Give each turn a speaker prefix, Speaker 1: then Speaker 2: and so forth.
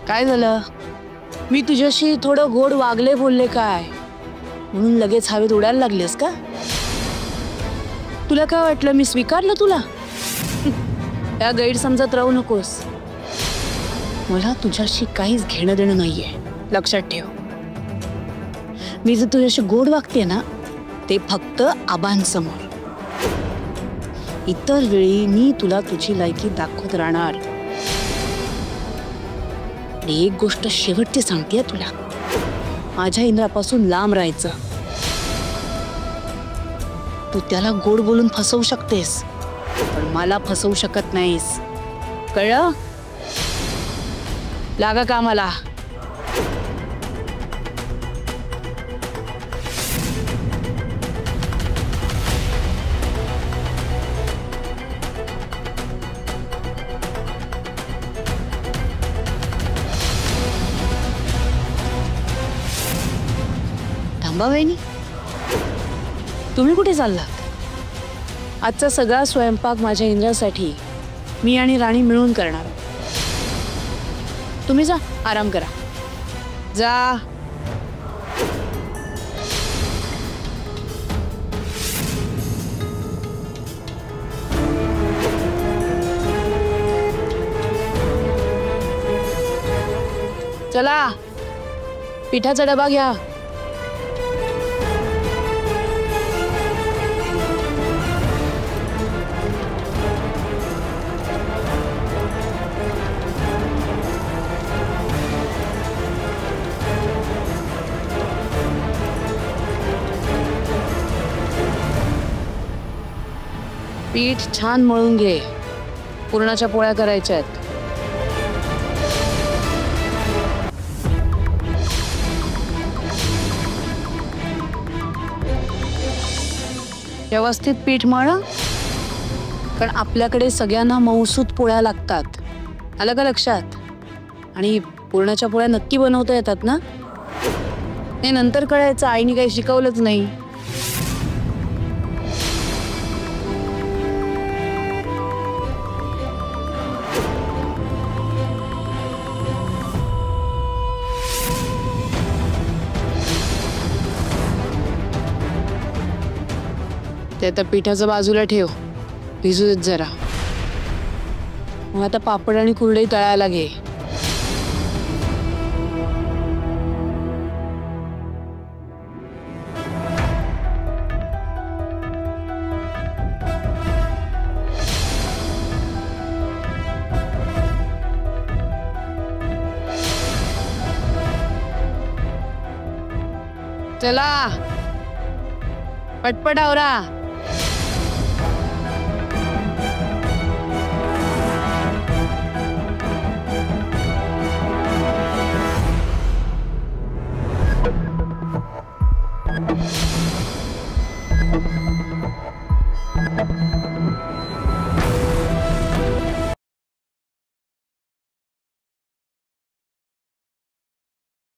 Speaker 1: काय झालं? मी तुझ्याशी थोडं गोड वागले बोलले काय म्हणून लगेच हवेत उडायला लागलेस का? तुला काय वाटलं मी स्वीकारलं तुला? त्या गैरसमजात राहू नकोस. मला तुझ्याशी काहीच घेणं देणं नाहीये, लक्षात ठेव. मी जर तुझ्याशी गोड वागते ना ते फक्त आबांसमोर. इतर वेळी मी तुला तुझी लायकी दाखवत राहणार. एक गोष्ट शेवटची सांगते तुला, माझ्या इंद्रापासून लांब राहायचं. तू त्याला गोड बोलून फसवू शकतेस पण मला फसवू शकत नाहीस, कळलं? लागा कामाला. थांबा वहिनी, तुम्ही कुठे चाललात? आजचा सगळा स्वयंपाक माझ्या इंद्रासाठी मी आणि राणी मिळून करणार. तुम्ही जा, आराम करा. जा. चला, पिठाचा डबा घ्या. पीठ छान मळून घे, पुरणाच्या पोळ्या करायच्या आहेत. व्यवस्थित पीठ मळ, कारण आपल्याकडे सगळ्यांना मऊसूत पोळ्या लागतात. आलं का लक्षात? आणि पुरणाच्या पोळ्या नक्की बनवता येतात ना? हे नंतर कळायचं, आईने काही शिकवलंच नाही. ते आता पिठाचं बाजूला ठेव, भिजू देत जरा. मग आता पापड आणि कुरडई तळायला घे. चला, पटपट आवरा.